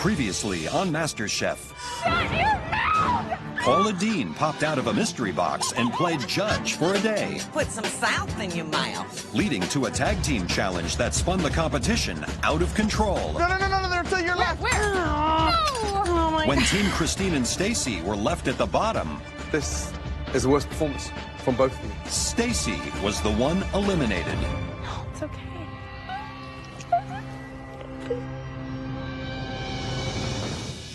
Previously on MasterChef. Paula Dean popped out of a mystery box and played judge for a day. Put some south in your mouth. Leading to a tag team challenge that spun the competition out of control. No, they're to your left. Where? No! Oh my When God. Team Christine and Stacy were left at the bottom, This is the worst performance from both of you. Stacy was the one eliminated. It's okay.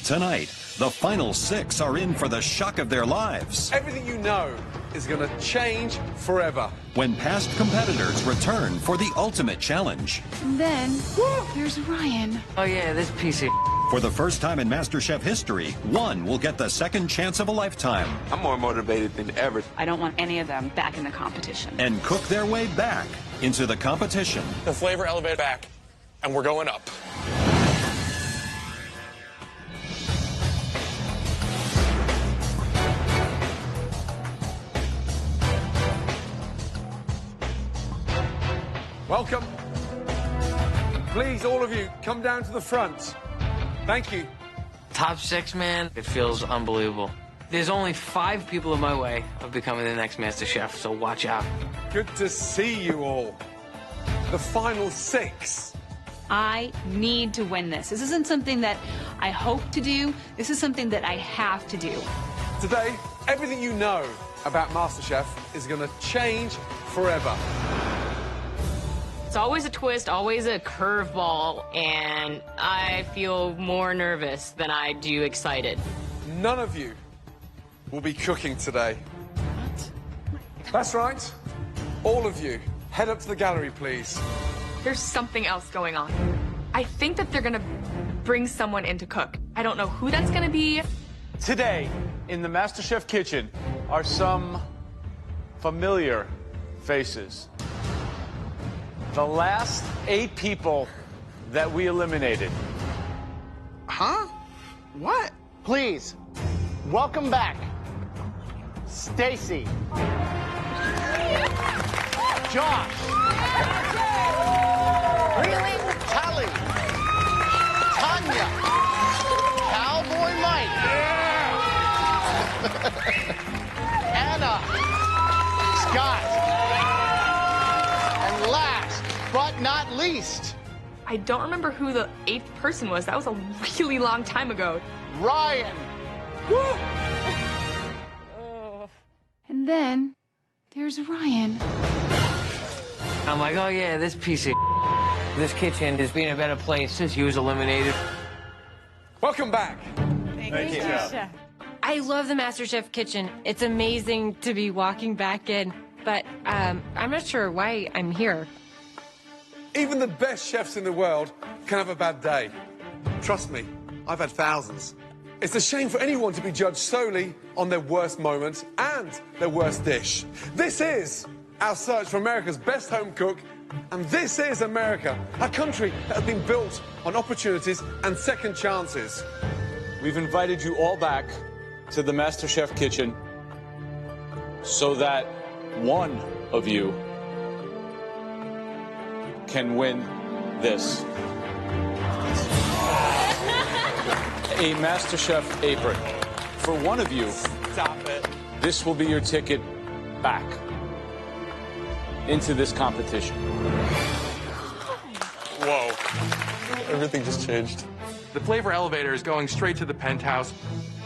Tonight, the final 6 are in for the shock of their lives. Everything you know is going to change forever. When past competitors return for the ultimate challenge. And then there's Ryan. Oh yeah, this piece of For the first time in MasterChef history, one will get the second chance of a lifetime I'm more motivated than ever. I don't want any of them back in the competition. and cook their way back into the competition. The flavor elevated back, and we're going up. Welcome. Please, all of you, come down to the front. Thank you. top 6, man. It feels unbelievable. There's only 5 people in my way of becoming the next MasterChef, so watch out. Good to see you all. The final 6. I need to win this. This isn't something that I hope to do. This is something that I have to do. Today, everything you know about MasterChef is going to change forever. It's always a twist, always a curveball, and I feel more nervous than I do excited. None of you will be cooking today. What? That's right. All of you, head up to the gallery, please. There's something else going on. I think that they're gonna bring someone in to cook. I don't know who that's gonna be. Today, in the MasterChef kitchen, are some familiar faces. The last 8 people that we eliminated. Huh? What? Please, welcome back, Stacy, Josh, Kelly, Tanya, Cowboy Mike, Anna, Scott, and last but not least, I don't remember who the 8th person was. That was a really long time ago. Ryan. And then there's Ryan. I'm like, oh yeah, this piece of this kitchen is being a better place since he was eliminated. Welcome back. Thank you. I love the MasterChef kitchen. It's amazing to be walking back in, but I'm not sure why I'm here. Even the best chefs in the world can have a bad day. Trust me, I've had thousands. It's a shame for anyone to be judged solely on their worst moment and their worst dish. This is our search for America's best home cook, and this is America, a country that has been built on opportunities and second chances. We've invited you all back to the MasterChef kitchen so that one of you can win this. A MasterChef apron. For one of you, Stop it. this will be your ticket back into this competition. Whoa. Everything just changed. The flavor elevator is going straight to the penthouse.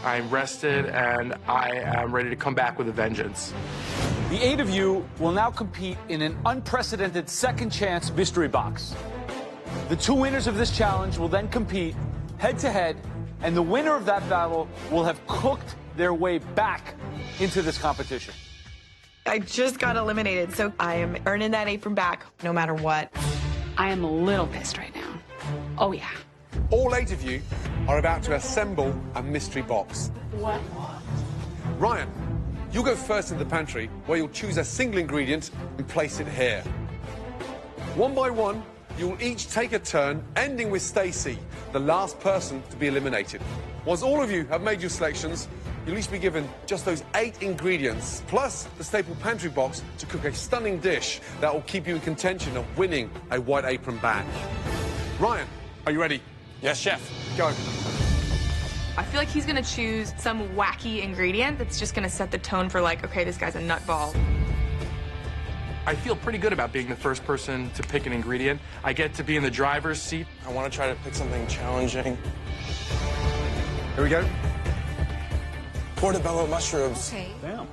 I'm rested, and I am ready to come back with a vengeance. The 8 of you will now compete in an unprecedented second chance mystery box. The 2 winners of this challenge will then compete head-to-head, and the winner of that battle will have cooked their way back into this competition. I just got eliminated, so I am earning that apron back no matter what. I am a little pissed right now. Oh, yeah. All 8 of you are about to assemble a mystery box. What? Ryan, you'll go first in the pantry, where you'll choose a single ingredient and place it here. One by one, you'll each take a turn, ending with Stacy, the last person to be eliminated. Once all of you have made your selections, you'll each be given just those 8 ingredients, plus the staple pantry box to cook a stunning dish that will keep you in contention of winning a white apron bag. Ryan, are you ready? Yes, chef. Go. I feel like he's gonna choose some wacky ingredient that's just gonna set the tone for like, okay, this guy's a nutball. I feel pretty good about being the first person to pick an ingredient. I get to be in the driver's seat. I want to try to pick something challenging. Here we go. Portobello mushrooms. Okay. Damn.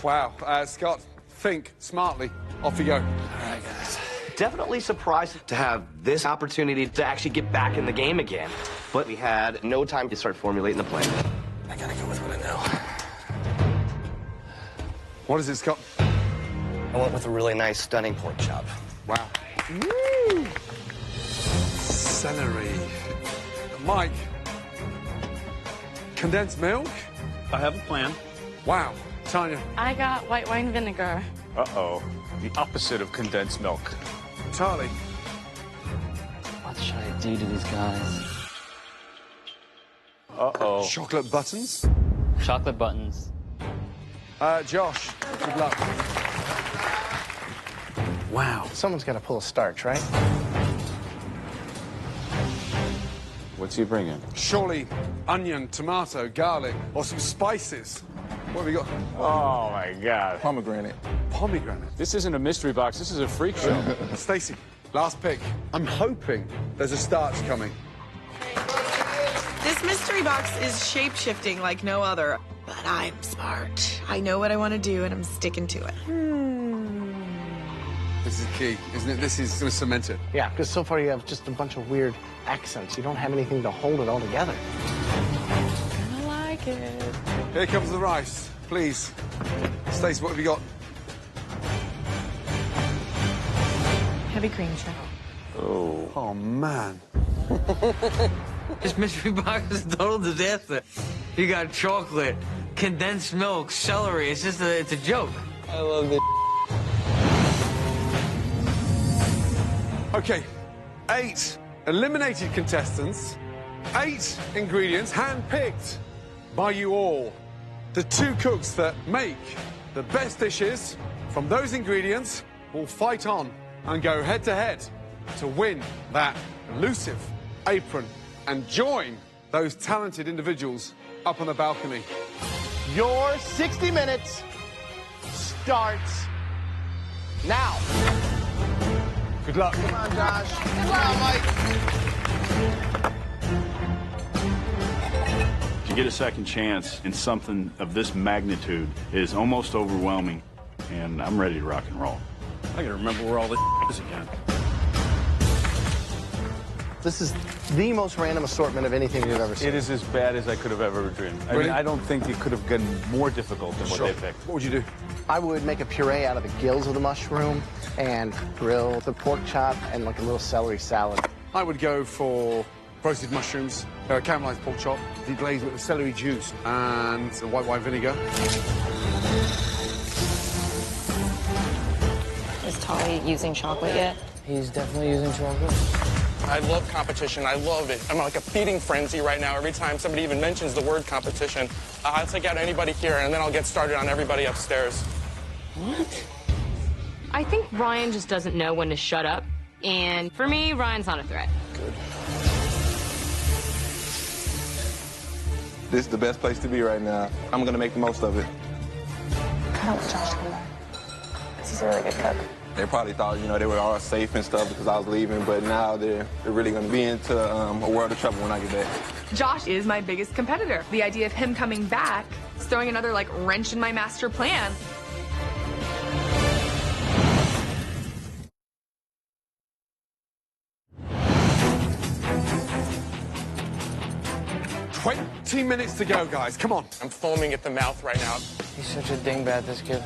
Wow. Scott, think smartly. Off you go. All right, guys. Definitely surprised to have this opportunity to actually get back in the game again. But we had no time to start formulating the plan. I gotta go with what I know. What is it, Scott? I went with a really nice, stunning pork chop. Wow. Woo! Celery. Mike. Condensed milk? I have a plan. Wow. Tanya. I got white wine vinegar. Uh-oh. The opposite of condensed milk. Charlie. What should I do to these guys? Uh-oh. Chocolate buttons? Chocolate buttons. Josh. Good luck. Wow. Someone's got to pull a starch, right? What's he bringing? Surely onion, tomato, garlic, or some spices. What have we got? Oh, my God. Pomegranate. Pomegranate. This isn't a mystery box. This is a freak show. Stacy, last pick. I'm hoping there's a starch coming. This mystery box is shape-shifting like no other. But I'm smart. I know what I want to do, and I'm sticking to it. This is key, isn't it? This is going to cement it. Yeah, because so far you have just a bunch of weird accents. You don't have anything to hold it all together. I like it. Here comes the rice, please. Stacey, what have you got? Heavy cream check. Oh, man. This mystery box is a total disaster. You got chocolate, condensed milk, celery. It's just it's a joke. I love this. Okay, 8 eliminated contestants, 8 ingredients hand-picked by you all. The 2 cooks that make the best dishes from those ingredients will fight on and go head-to-head to win that elusive apron and join those talented individuals up on the balcony. Your 60 minutes starts now. Good luck. Come on, Josh. Come on, Mike. To get a second chance in something of this magnitude is almost overwhelming, and I'm ready to rock and roll. I gotta remember where all this is again. This is the most random assortment of anything you've ever seen. It is as bad as I could have ever dreamed. I mean, I don't think it could have gotten more difficult than what they picked. What would you do? I would make a puree out of the gills of the mushroom and grill the pork chop and like a little celery salad. I would go for roasted mushrooms, caramelized pork chop, deglazed with the celery juice and the white wine vinegar. Is Tolly using chocolate yet? He's definitely using chocolate. I love competition. I love it. I'm like a feeding frenzy right now. Every time somebody even mentions the word competition, I'll take out anybody here, and then I'll get started on everybody upstairs. What? I think Ryan just doesn't know when to shut up. And for me, Ryan's not a threat. Good. This is the best place to be right now. I'm gonna make the most of it. I don't want Josh to come back. He's a really good cook. They probably thought, you know, they were all safe and stuff because I was leaving, but now they're really gonna be into a world of trouble when I get back. Josh is my biggest competitor. The idea of him coming back is throwing another like wrench in my master plan. Twenty minutes to go, guys. Come on. I'm foaming at the mouth right now. He's such a dingbat, this kid.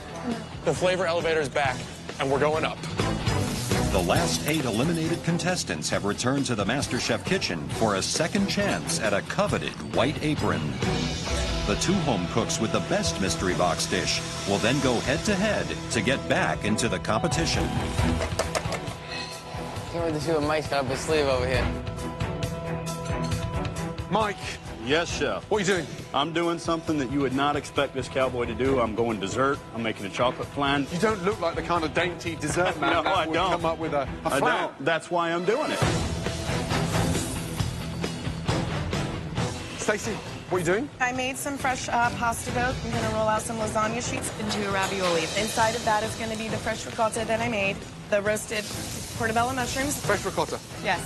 The flavor elevator's back, and we're going up. The last 8 eliminated contestants have returned to the MasterChef kitchen for a second chance at a coveted white apron. The 2 home cooks with the best mystery box dish will then go head-to-head to get back into the competition. Can't wait to see what Mike's got up his sleeve over here. Mike. Yes, Chef. What are you doing? I'm doing something that you would not expect this cowboy to do. I'm going dessert. I'm making a chocolate flan. You don't look like the kind of dainty dessert man No, that I would don't. come up with a I flan. don't. That's why I'm doing it. Stacey, What are you doing? I made some fresh pasta dough. I'm gonna roll out some lasagna sheets into a ravioli. Inside of that is gonna be the fresh ricotta that I made, the roasted portobello mushrooms. Fresh ricotta. Yes.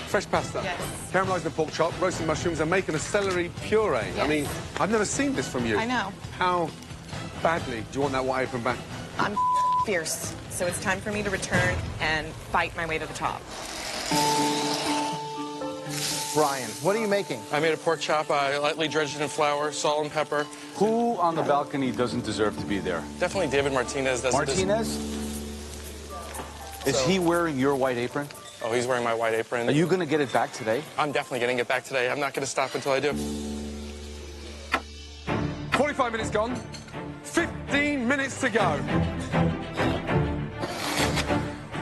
Fresh pasta. Yes. Caramelised the pork chop, roasted mushrooms, and making a celery puree. Yes. I mean, I've never seen this from you. I know. How badly do you want that white apron back? I'm fierce, so it's time for me to return and fight my way to the top. Ryan, what are you making? I made a pork chop. I lightly dredged it in flour, salt, and pepper. Who on the balcony doesn't deserve to be there? Definitely David Martinez. Martinez? Is he wearing your white apron? Oh, he's wearing my white apron. Are you going to get it back today? I'm definitely getting it back today. I'm not going to stop until I do. 45 minutes gone. 15 minutes to go.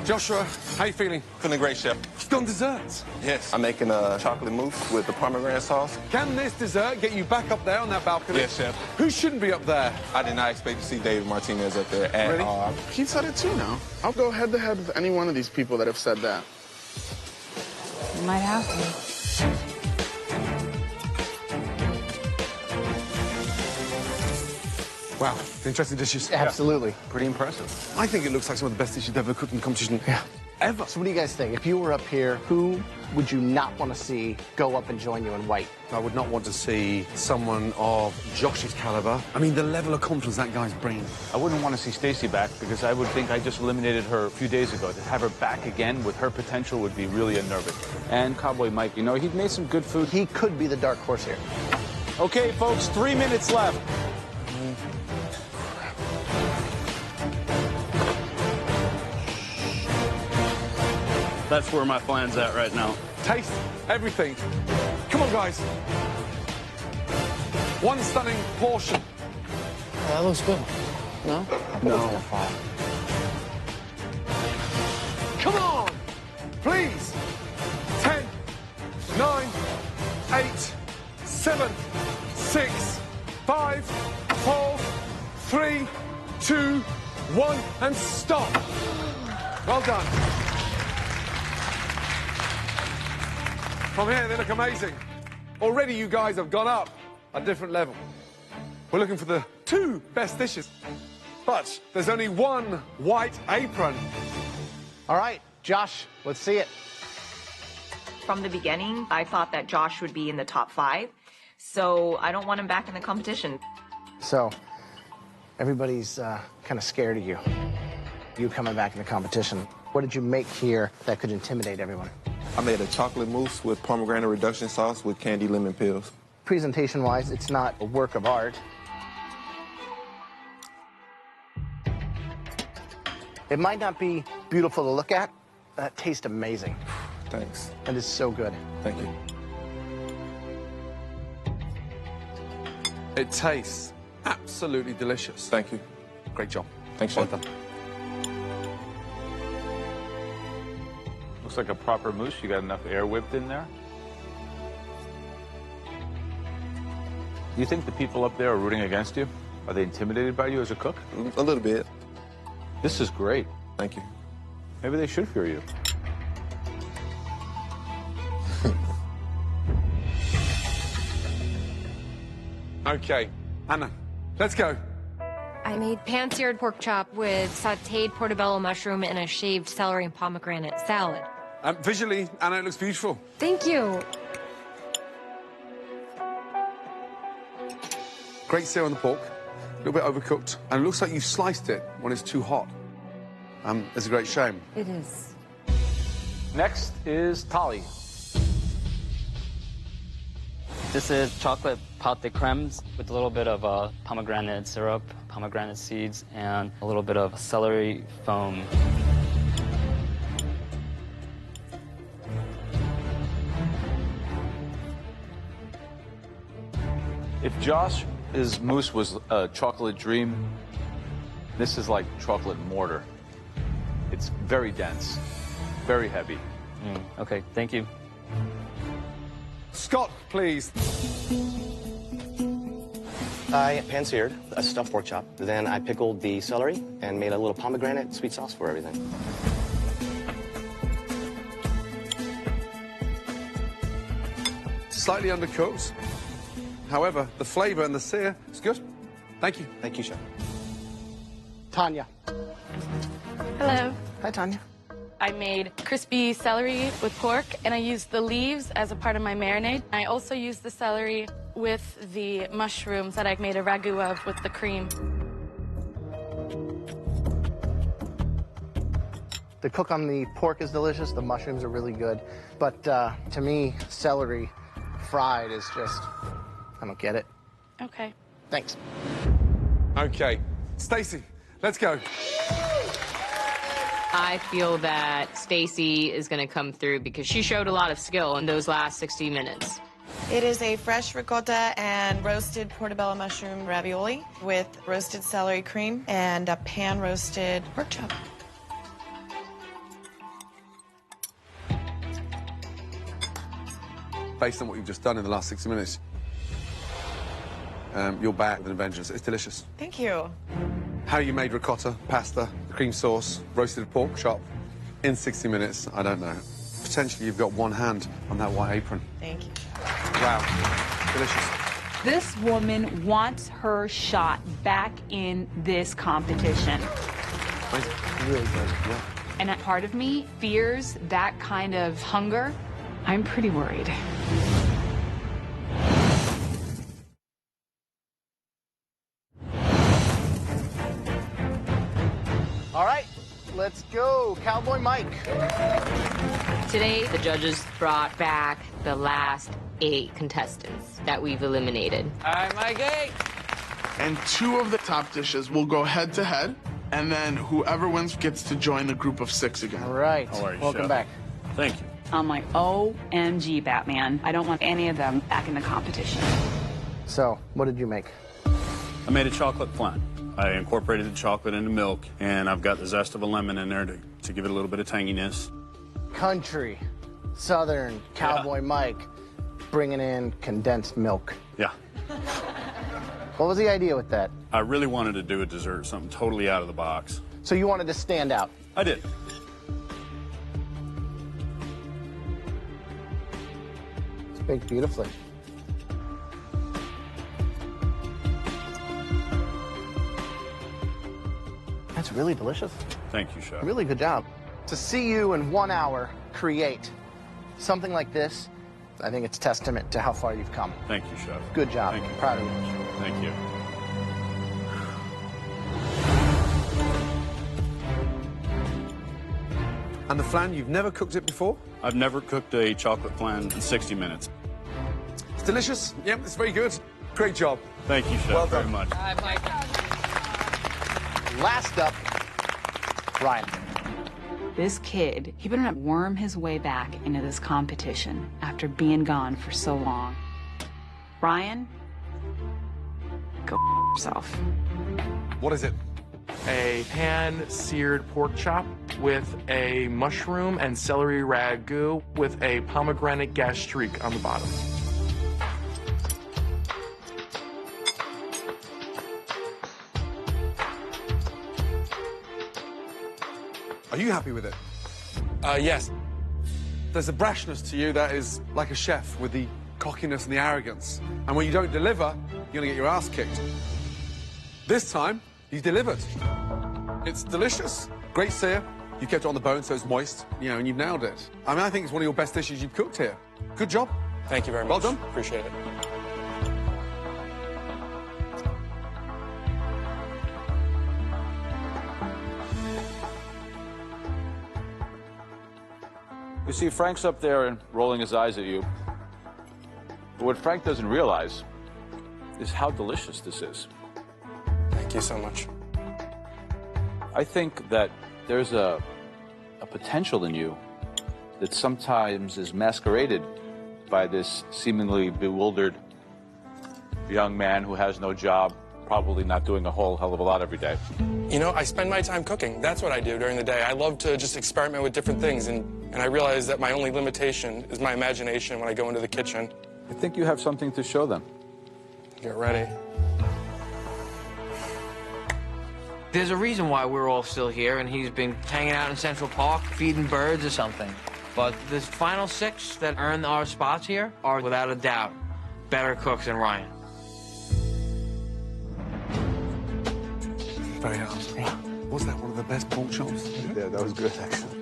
Joshua, how you feeling? Feeling great, Chef. You've done desserts. Yes. I'm making a chocolate mousse with the pomegranate sauce. Can this dessert get you back up there on that balcony? Yes, Chef. Who shouldn't be up there? I did not expect to see David Martinez up there at Really? all. He said it too now. I'll go head to head with any one of these people that have said that. You might have to. Wow, interesting dishes. Absolutely. Pretty impressive. I think it looks like some of the best dishes you've ever cooked in the competition. Yeah. Ever. So what do you guys think? If you were up here, who would you not want to see go up and join you in white? I would not want to see someone of Josh's caliber. I mean, the level of confidence that guy's bringing. I wouldn't want to see Stacy back because I would think I just eliminated her a few days ago. To have her back again with her potential would be really unnerving. And Cowboy Mike, you know, he'd made some good food. He could be the dark horse here. Okay, folks, 3 minutes left. That's where my plan's at right now. Taste everything. Come on, guys. One stunning portion. That looks good. No? No. Come on! Please! 10, 9, 8, 7, 6, 5, 4, 3, 2, 1, and stop. Well done. From here, they look amazing. Already you guys have gone up a different level. We're looking for the 2 best dishes. But there's only one white apron. All right, Josh, let's see it. From the beginning, I thought that Josh would be in the top 5, so I don't want him back in the competition. So, everybody's kind of scared of you. You coming back in the competition. What did you make here that could intimidate everyone? I made a chocolate mousse with pomegranate reduction sauce with candied lemon peels. Presentation-wise, it's not a work of art. It might not be beautiful to look at, but it tastes amazing. Thanks. It is so good. Thank you. It tastes absolutely delicious. Thank you. Great job. Thanks, Well Chef. done. Looks like a proper mousse. You got enough air whipped in there. Do you think the people up there are rooting against you? Are they intimidated by you as a cook? A little bit. This is great. Thank you. Maybe they should fear you. Okay, Anna, let's go. I made pan-seared pork chop with sautéed portobello mushroom and a shaved celery and pomegranate salad. Visually, Anna, it looks beautiful. Thank you. Great sear on the pork, a little bit overcooked, and it looks like you sliced it when it's too hot. It's a great shame. It is. Next is Tali. This is chocolate pâte de crèmes with a little bit of pomegranate syrup, pomegranate seeds, and a little bit of celery foam. If Josh's mousse was a chocolate dream, this is like chocolate mortar. It's very dense, very heavy. Okay, thank you. Scott, please. I pan-seared a stuffed pork chop. Then I pickled the celery and made a little pomegranate sweet sauce for everything. Slightly undercooked. However, the flavor and the sear is good. Thank you. Thank you, Chef. Tanya. Hello. Hi, Tanya. I made crispy celery with pork, and I used the leaves as a part of my marinade. I also used the celery with the mushrooms that I made a ragu of with the cream. The cook on the pork is delicious. The mushrooms are really good. But to me, celery fried is just, I don't get it. Okay. Thanks. Okay. Stacey, let's go. I feel that Stacy is going to come through because she showed a lot of skill in those last 60 minutes. It is a fresh ricotta and roasted portobello mushroom ravioli with roasted celery cream and a pan-roasted pork chop. Based on what you've just done in the last 60 minutes, you're back with an vengeance. It's delicious. Thank you. How you made ricotta, pasta, cream sauce, roasted pork chop in 60 minutes, I don't know. Potentially you've got one hand on that white apron. Thank you. Wow. Delicious. This woman wants her shot back in this competition. Really good, yeah. And a part of me fears that kind of hunger. I'm pretty worried. All right, let's go. Cowboy Mike. Today, the judges brought back the last 8 contestants that we've eliminated. All right, Mikey. And 2 of the top dishes will go head-to-head, and then whoever wins gets to join the group of 6 again. All right. How are you, Welcome Chef? back. Thank you. I'm like, OMG, Batman. I don't want any of them back in the competition. So, what did you make? I made a chocolate flan. I incorporated the chocolate into milk, and I've got the zest of a lemon in there to give it a little bit of tanginess. Country, Southern, Cowboy Mike, bringing in condensed milk. Yeah. What was the idea with that? I really wanted to do a dessert, something totally out of the box. So you wanted to stand out? I did. It's baked beautifully. That's really delicious. Thank you, Chef. Really good job. To see you in 1 hour create something like this, I think it's testament to how far you've come. Thank you, Chef. Good job. Thank you. Proud of you. Thank you. And the flan, you've never cooked it before? I've never cooked a chocolate flan in 60 minutes. It's delicious. Yep, it's very good. Great job. Thank you, Chef, Well very done. much. Last up, Ryan. This kid, he better not worm his way back into this competition after being gone for so long. Ryan, go yourself. What is it? A pan-seared pork chop with a mushroom and celery ragu with a pomegranate gastrique on the bottom. Are you happy with it? Yes. There's a brashness to you that is like a chef with the cockiness and the arrogance. And when you don't deliver, you're going to get your ass kicked. This time, you delivered. It's delicious. Great sear. You kept it on the bone so it's moist, you know, and you've nailed it. I mean, I think it's one of your best dishes you've cooked here. Good job. Thank you very much. Well done. Appreciate it. You see, Frank's up there and rolling his eyes at you. But what Frank doesn't realize is how delicious this is. Thank you so much. I think that there's a potential in you that sometimes is masqueraded by this seemingly bewildered young man who has no job, probably not doing a whole hell of a lot every day. You know, I spend my time cooking. That's what I do during the day. I love to just experiment with different things, and I realize that my only limitation is my imagination when I go into the kitchen. I think you have something to show them. Get ready. There's a reason why we're all still here, and he's been hanging out in Central Park, feeding birds or something. But the final 6 that earn our spots here are, without a doubt, better cooks than Ryan. Very hard. Yeah. Was that one of the best pork chops? Yeah, that was good, actually.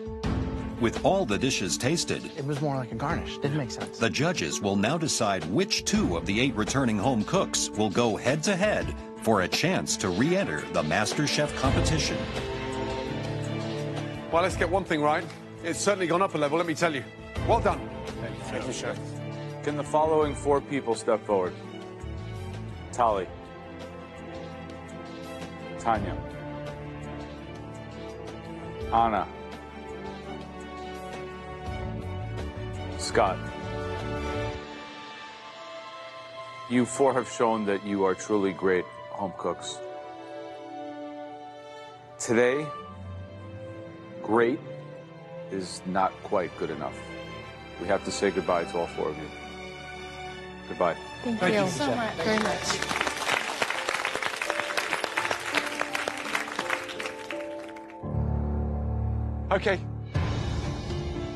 With all the dishes tasted, It was more like a garnish. Didn't make sense. the judges will now decide which 2 of the 8 returning home cooks will go head-to-head for a chance to re-enter the MasterChef competition. Well, let's get one thing right. It's certainly gone up a level, let me tell you. Well done. Thank you, Chef. Can the following 4 people step forward? Tali. Tanya. Anna. Scott. You 4 have shown that you are truly great home cooks. Today, great is not quite good enough. We have to say goodbye to all 4 of you. Goodbye. Thank you so much. Very much. Okay.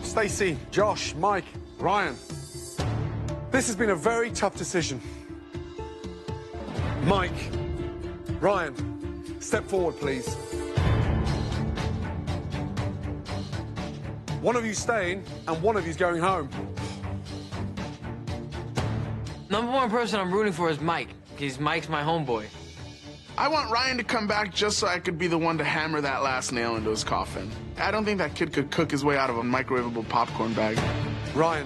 Stacey, Josh, Mike, Ryan. This has been a very tough decision. Mike, Ryan, step forward, please. One of you staying and one of you's going home. Number 1 person I'm rooting for is Mike, because Mike's my homeboy. I want Ryan to come back just so I could be the one to hammer that last nail into his coffin. I don't think that kid could cook his way out of a microwavable popcorn bag. Ryan.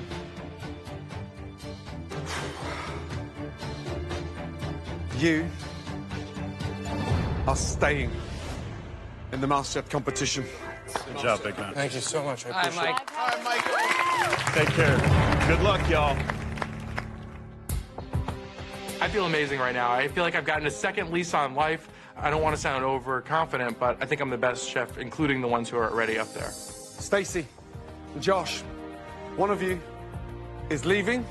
You are staying in the MasterChef competition. Good job, big man. Thank you so much. I appreciate it. All right, Mike. Take care. Good luck, y'all. I feel amazing right now. I feel like I've gotten a second lease on life. I don't want to sound overconfident, but I think I'm the best chef, including the ones who are already up there. Stacey, Josh, one of you is leaving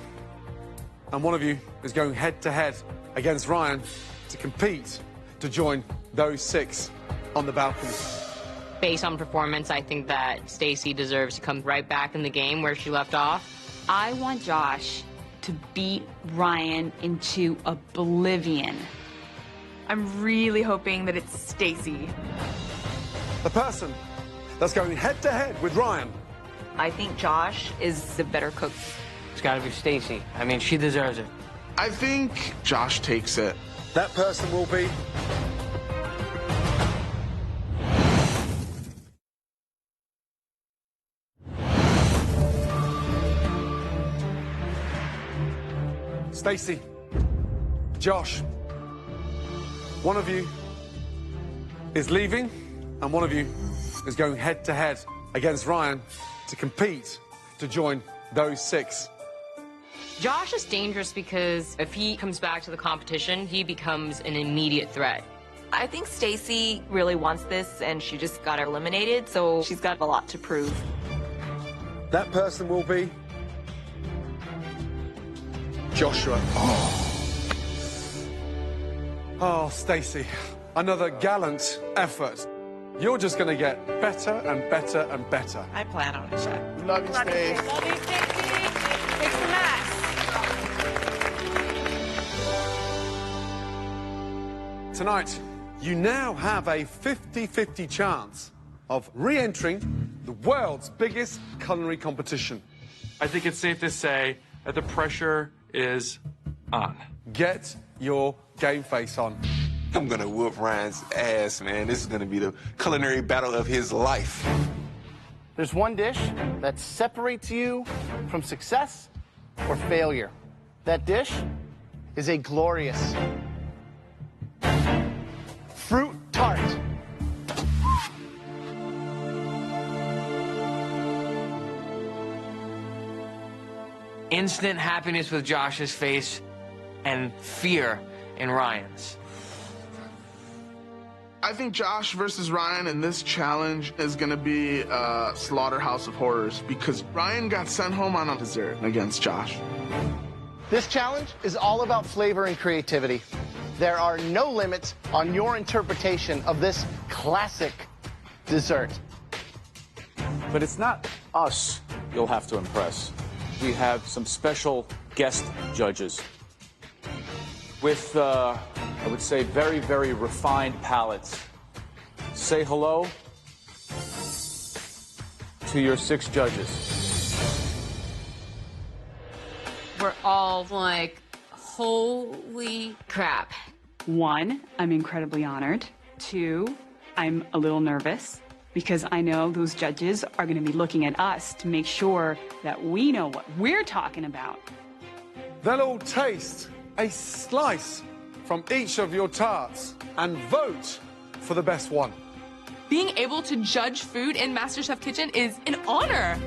and one of you is going head-to-head against Ryan to compete to join those 6 on the balcony. Based on performance, I think that Stacey deserves to come right back in the game where she left off. I want Josh to beat Ryan into oblivion. I'm really hoping that it's Stacey. The person that's going head-to-head with Ryan. I think Josh is the better cook. It's got to be Stacey. I mean, she deserves it. I think Josh takes it. That person will be... Stacey, Josh, one of you is leaving and one of you is going head-to-head against Ryan to compete to join those 6. Josh is dangerous because if he comes back to the competition, he becomes an immediate threat. I think Stacey really wants this and she just got eliminated, so she's got a lot to prove. That person will be... Joshua. Oh, Stacey, another gallant effort. You're just going to get better and better and better. I plan on it, Chef. Love you, Stacey. Love you, Stacey. Fix the mess. Tonight, you now have a 50-50 chance of re-entering the world's biggest culinary competition. I think it's safe to say that the pressure is on. Get your game face on. I'm gonna whoop Ryan's ass, man. This is gonna be the culinary battle of his life. There's one dish that separates you from success or failure. That dish is a glorious fruit tart. Instant happiness with Josh's face and fear in Ryan's. I think Josh versus Ryan in this challenge is going to be a slaughterhouse of horrors because Ryan got sent home on a dessert against Josh. This challenge is all about flavor and creativity. There are no limits on your interpretation of this classic dessert. But it's not us you'll have to impress. We have some special guest judges with, I would say, very, very refined palates say hello to your 6 judges. We're all like, holy crap. 1, I'm incredibly honored. 2, I'm a little nervous because I know those judges are going to be looking at us to make sure that we know what we're talking about. They'll all taste a slice from each of your tarts and vote for the best one. Being able to judge food in MasterChef Kitchen is an honor.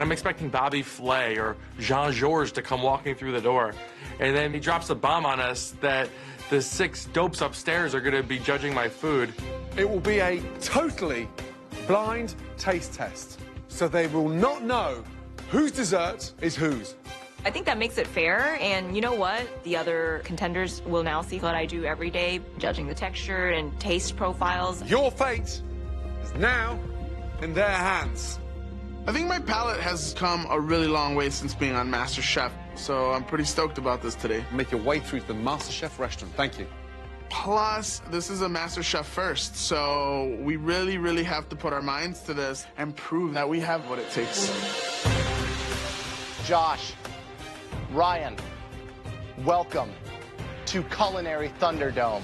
I'm expecting Bobby Flay or Jean-Georges to come walking through the door. And then he drops a bomb on us that the 6 dopes upstairs are going to be judging my food. It will be a totally blind taste test, so they will not know whose dessert is whose. I think that makes it fair, and you know what? The other contenders will now see what I do every day, judging the texture and taste profiles. Your fate is now in their hands. I think my palate has come a really long way since being on MasterChef, so I'm pretty stoked about this today. Make your way through to the MasterChef restaurant. Thank you. Plus, this is a MasterChef first, so we really, really have to put our minds to this and prove that we have what it takes. Josh, Ryan, welcome to Culinary Thunderdome.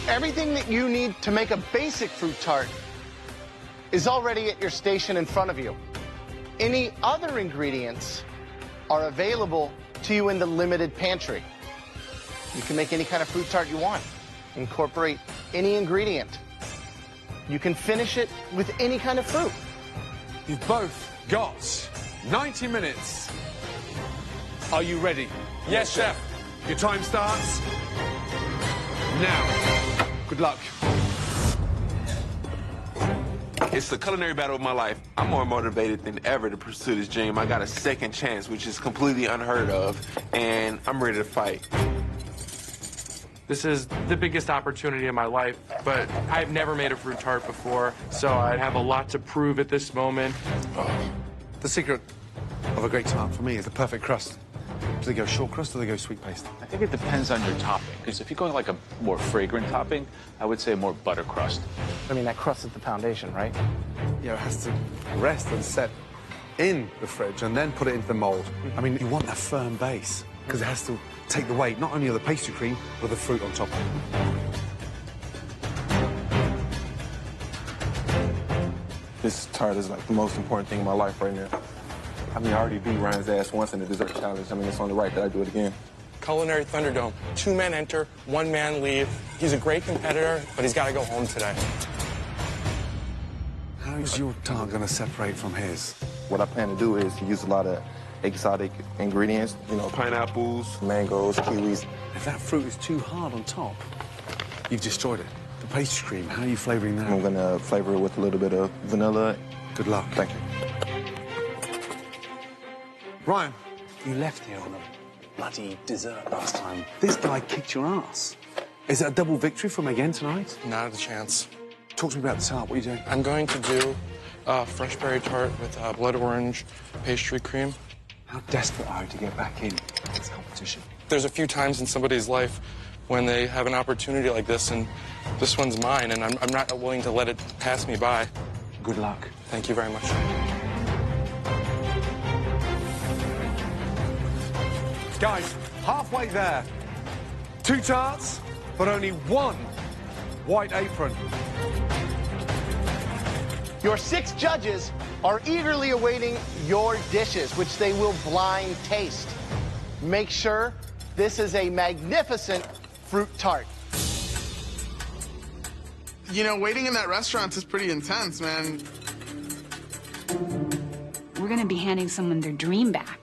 Everything that you need to make a basic fruit tart is already at your station in front of you. Any other ingredients are available to you in the limited pantry. You can make any kind of fruit tart you want. Incorporate any ingredient. You can finish it with any kind of fruit. You've both got 90 minutes. Are you ready? Yes, Chef. Your time starts now. Good luck. It's the culinary battle of my life. I'm more motivated than ever to pursue this dream. I got a second chance, which is completely unheard of, and I'm ready to fight. This is the biggest opportunity of my life, but I've never made a fruit tart before, so I have a lot to prove at this moment. The secret of a great tart for me is the perfect crust. Do they go short crust or do they go sweet paste? I think it depends on your topping, because if you're going like a more fragrant topping, I would say more butter crust. I mean, that crust is the foundation, right? Yeah, it has to rest and set in the fridge and then put it into the mold. I mean, you want a firm base because it has to take the weight not only of the pastry cream, but the fruit on top. This tart is like the most important thing in my life right now. I mean, I already beat Ryan's ass once in the dessert challenge. I mean, it's only right that I do it again. Culinary Thunderdome. 2 men enter, 1 man leave. He's a great competitor, but he's got to go home today. How is your tart going to separate from his? What I plan to do is to use a lot of exotic ingredients, you know, pineapples, mangoes, kiwis. If that fruit is too hard on top, you've destroyed it. The pastry cream, how are you flavoring that? I'm going to flavor it with a little bit of vanilla. Good luck. Thank you. Ryan, you left here on a bloody dessert last time. This guy kicked your ass. Is it a double victory from again tonight? Not a chance. Talk to me about the tart. What are you doing? I'm going to do a fresh berry tart with blood orange pastry cream. How desperate are you to get back in this competition? There's a few times in somebody's life when they have an opportunity like this, and this one's mine, and I'm not willing to let it pass me by. Good luck. Thank you very much. Guys, halfway there. 2 tarts, but only 1 white apron. Your 6 judges are eagerly awaiting your dishes, which they will blind taste. Make sure this is a magnificent fruit tart. You know, waiting in that restaurant is pretty intense, man. We're going to be handing someone their dream back.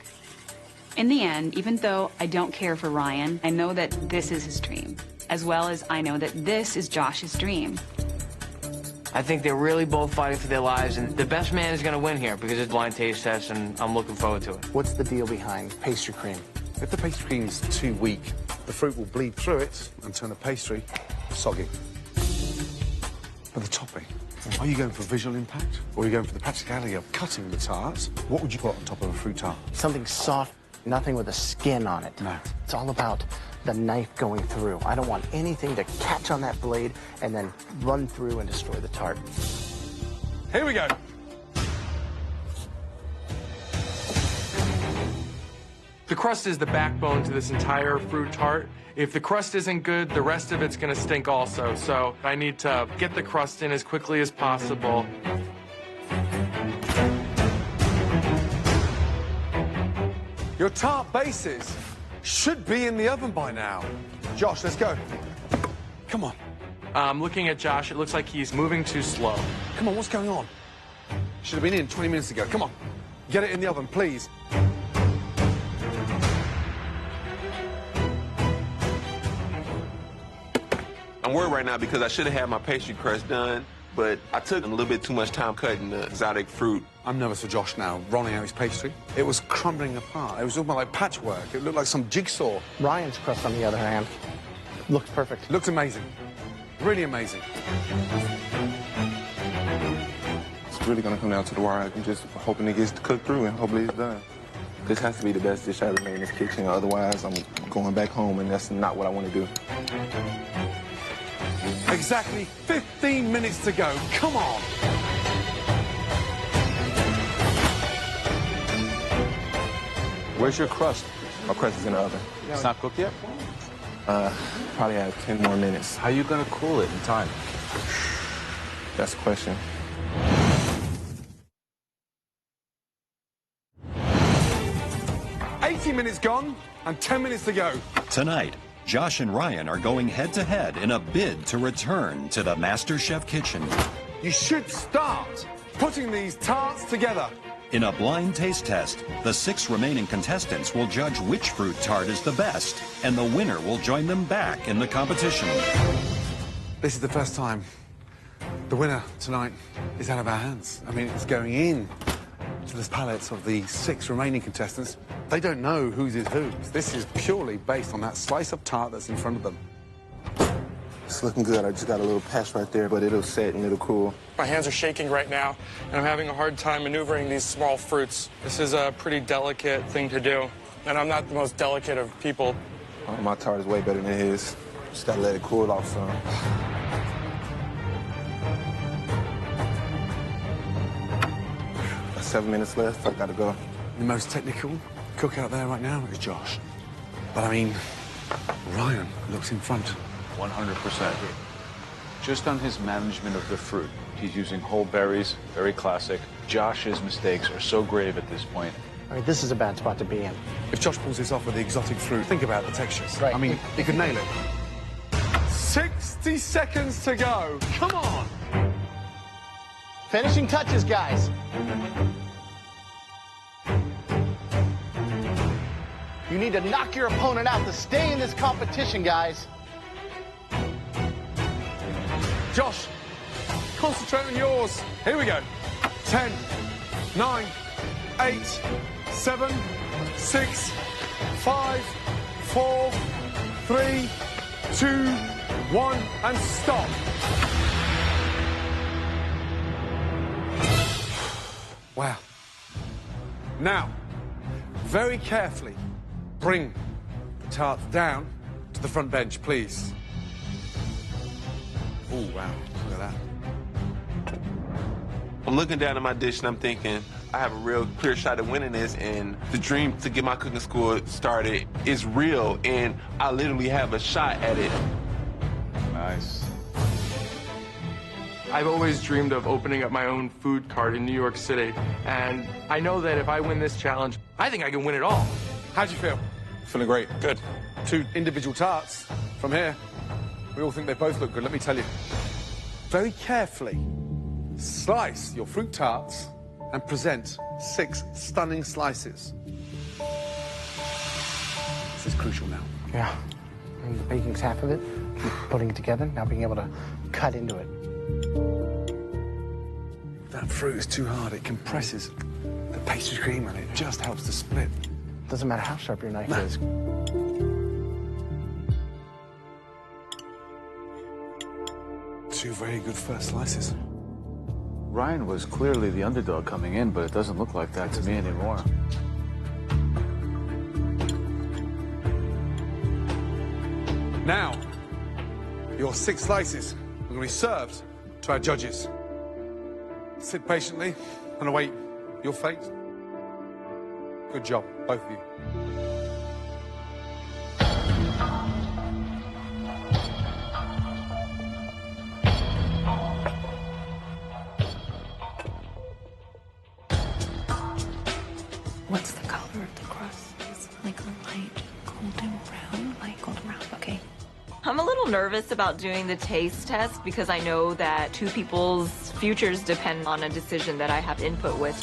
In the end, even though I don't care for Ryan, I know that this is his dream, as well as I know that this is Josh's dream. I think they're really both fighting for their lives, and the best man is going to win here because it's a blind taste test, and I'm looking forward to it. What's the deal behind pastry cream? If the pastry cream's too weak, the fruit will bleed through it and turn the pastry soggy. But the topping, are you going for visual impact, or are you going for the practicality of cutting the tart? What would you put on top of a fruit tart? Something soft, nothing with a skin on it. No. It's all about the knife going through. I don't want anything to catch on that blade and then run through and destroy the tart. Here we go. The crust is the backbone to this entire fruit tart. If the crust isn't good, the rest of it's gonna stink also. So I need to get the crust in as quickly as possible. Your tart bases should be in the oven by now. Josh, let's go. Come on. Looking at Josh, it looks like he's moving too slow. Come on, what's going on? Should have been in 20 minutes ago. Come on. Get it in the oven, please. I'm worried right now because I should have had my pastry crust done, but I took a little bit too much time cutting the exotic fruit. I'm nervous for Josh now, rolling out his pastry. It was crumbling apart. It was almost like patchwork. It looked like some jigsaw. Ryan's crust, on the other hand, looks perfect. Looks amazing. Really amazing. It's really going to come down to the wire. I'm just hoping it gets cooked through and hopefully it's done. This has to be the best dish I ever made in this kitchen. Otherwise, I'm going back home, and that's not what I want to do. Exactly 15 minutes to go. Come on. Where's your crust? My crust is in the oven. It's not cooked yet? Probably have 10 more minutes. How are you going to cool it in time? That's the question. Minutes gone and 10 minutes to go. Tonight, Josh and Ryan are going head-to-head in a bid to return to the MasterChef kitchen. You should start putting these tarts together. In a blind taste test, the 6 remaining contestants will judge which fruit tart is the best, and the winner will join them back in the competition. This is the first time the winner tonight is out of our hands. I mean, it's going in to the palates of the 6 remaining contestants. They don't know whose is whose. This is purely based on that slice of tart that's in front of them. It's looking good. I just got a little patch right there, but it'll set and it'll cool. My hands are shaking right now, and I'm having a hard time maneuvering these small fruits. This is a pretty delicate thing to do, and I'm not the most delicate of people. Oh, my tart is way better than his. Just gotta let it cool off some. 7 minutes left. I gotta go. The most technical cook out there right now is Josh. But I mean, Ryan looks in front. 100%. Just on his management of the fruit, he's using whole berries, very classic. Josh's mistakes are so grave at this point. I mean, this is a bad spot to be in. If Josh pulls this off with the exotic fruit, think about the textures. Right. I mean, he could nail it. 60 seconds to go. Come on. Finishing touches, guys. You need to knock your opponent out to stay in this competition, guys. Josh, concentrate on yours. Here we go. 10, 9, 8, 7, 6, 5, 4, 3, 2, 1, and stop. Wow. Now, very carefully, bring the tarts down to the front bench, please. Oh, wow. Look at that. I'm looking down at my dish and I'm thinking, I have a real clear shot at winning this, and the dream to get my cooking school started is real, and I literally have a shot at it. Nice. I've always dreamed of opening up my own food cart in New York City, and I know that if I win this challenge, I think I can win it all. How'd you feel? Feeling great. Good. 2 individual tarts from here. We all think they both look good, let me tell you. Very carefully slice your fruit tarts and present 6 stunning slices. This is crucial now. Yeah. And the baking's half of it. Putting it together, now being able to cut into it. That fruit is too hard. It compresses the pastry cream and it just helps to split. Doesn't matter how sharp your knife is. 2 very good first slices. Ryan was clearly the underdog coming in, but it doesn't look like that to me anymore. Now, your 6 slices are going to be served to our judges. Sit patiently and await your fate. Good job, both of you. What's the color of the crust? It's like a light golden brown, okay. I'm a little nervous about doing the taste test because I know that 2 people's futures depend on a decision that I have input with.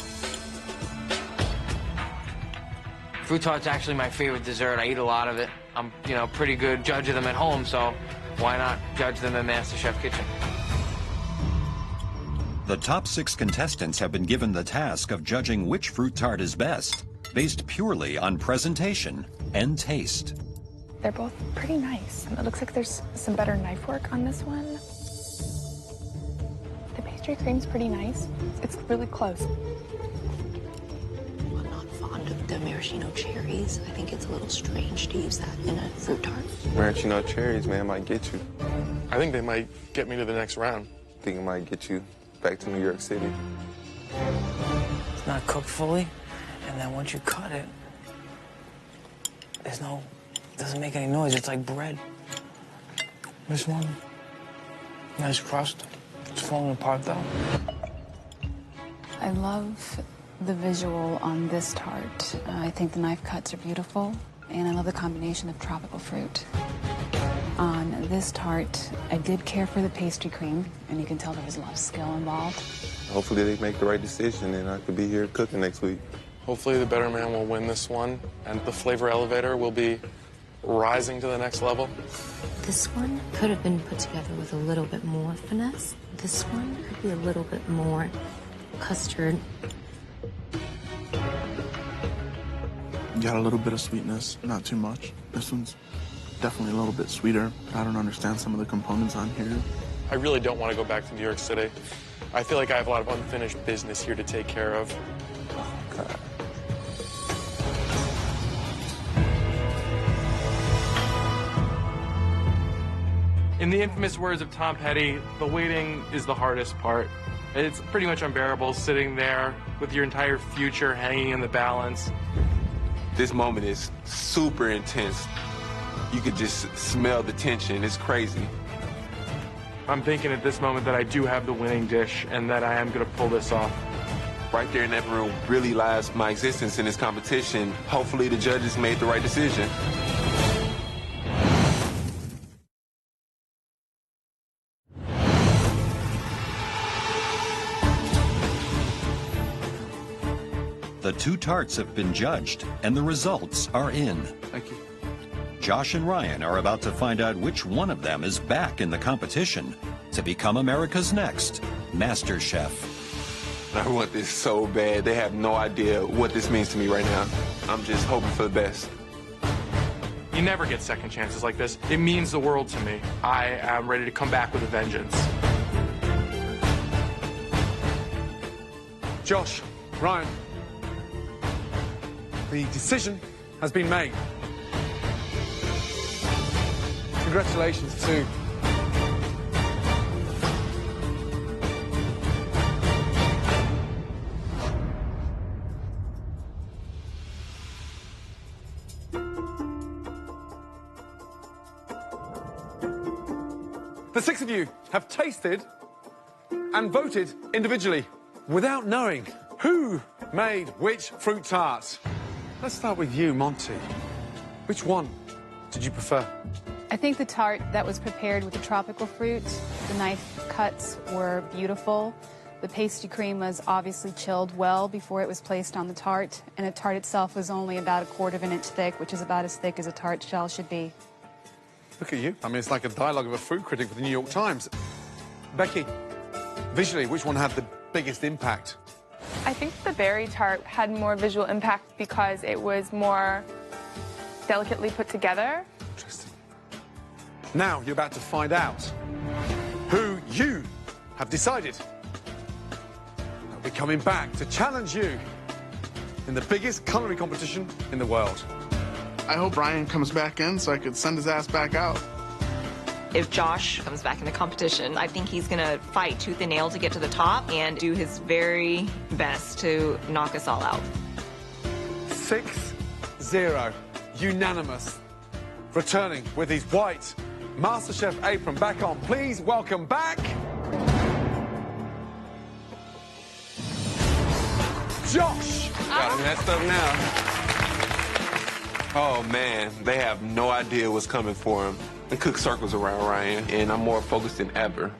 Fruit tart's actually my favorite dessert. I eat a lot of it. I'm, pretty good judge of them at home, so why not judge them in MasterChef kitchen? The top 6 contestants have been given the task of judging which fruit tart is best, based purely on presentation and taste. They're both pretty nice. It looks like there's some better knife work on this one. The pastry cream's pretty nice. It's really close. I'm not fond of the maraschino cherries. I think it's a little strange to use that in a fruit tart. Maraschino cherries, man, might get you. I think they might get me to the next round. I think it might get you back to New York City. It's not cooked fully, and then once you cut it, it doesn't make any noise. It's like bread. This one, nice crust. It's falling apart though. I love the visual on this tart. I think the knife cuts are beautiful, and I love the combination of tropical fruit. On this tart, I did care for the pastry cream, and you can tell there was a lot of skill involved. Hopefully they make the right decision and I could be here cooking next week. Hopefully the better man will win this one, and the flavor elevator will be rising to the next level. This one could have been put together with a little bit more finesse. This one could be a little bit more custard. Got a little bit of sweetness, not too much. This one's definitely a little bit sweeter. I don't understand some of the components on here. I really don't want to go back to New York City. I feel like I have a lot of unfinished business here to take care of. Oh, God. In the infamous words of Tom Petty, the waiting is the hardest part. It's pretty much unbearable sitting there with your entire future hanging in the balance. This moment is super intense. You could just smell the tension. It's crazy. I'm thinking at this moment that I do have the winning dish and that I am going to pull this off. Right there in that room really lies my existence in this competition. Hopefully the judges made the right decision. The 2 tarts have been judged, and the results are in. Thank you. Josh and Ryan are about to find out which one of them is back in the competition to become America's next MasterChef. I want this so bad. They have no idea what this means to me right now. I'm just hoping for the best. You never get second chances like this. It means the world to me. I am ready to come back with a vengeance. Josh, Ryan, the decision has been made. Congratulations to the 6 of you have tasted and voted individually without knowing who made which fruit tart. Let's start with you, Monty. Which one did you prefer? I think the tart that was prepared with the tropical fruit, the knife cuts were beautiful. The pastry cream was obviously chilled well before it was placed on the tart, and the tart itself was only about 1/4 of an inch thick, which is about as thick as a tart shell should be. Look at you. I mean, it's like a dialogue of a fruit critic with the New York Times. Becky, visually, which one had the biggest impact? I think the berry tart had more visual impact because it was more delicately put together. Interesting. Now you're about to find out who you have decided. I'll be coming back to challenge you in the biggest culinary competition in the world. I hope Ryan comes back in so I could send his ass back out. If Josh comes back in the competition, I think he's going to fight tooth and nail to get to the top and do his very best to knock us all out. 6-0, unanimous. Returning with his white MasterChef apron back on. Please welcome back Josh. Got him messed up now. Oh man, they have no idea what's coming for him. The cook circles around Ryan, and I'm more focused than ever.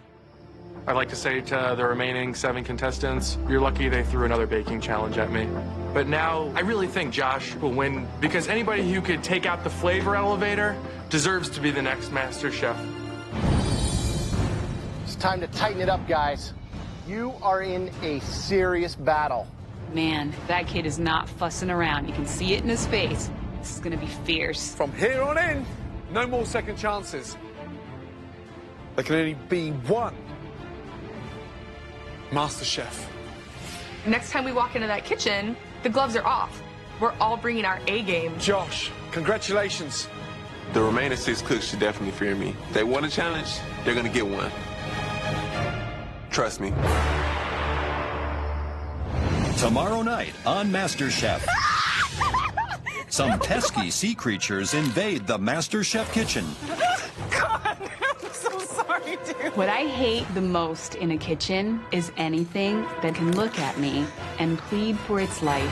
I'd like to say to the remaining 7 contestants, you're lucky they threw another baking challenge at me. But now, I really think Josh will win because anybody who could take out the flavor elevator deserves to be the next MasterChef. It's time to tighten it up, guys. You are in a serious battle. Man, that kid is not fussing around. You can see it in his face. This is gonna be fierce. From here on in, no more second chances. There can only be one MasterChef. Next time we walk into that kitchen, the gloves are off. We're all bringing our A game. Josh, congratulations. The remaining 6 cooks should definitely fear me. If they want a challenge, they're gonna get one. Trust me. Tomorrow night on MasterChef. Some pesky sea creatures invade the MasterChef kitchen. God, I'm so sorry, dude. What I hate the most in a kitchen is anything that can look at me and plead for its life.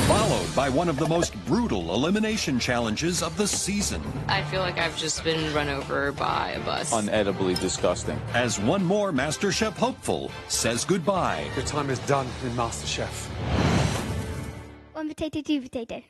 Followed by one of the most brutal elimination challenges of the season. I feel like I've just been run over by a bus. Unedibly disgusting. As one more MasterChef hopeful says goodbye. Your time is done in MasterChef. One potato, two potato.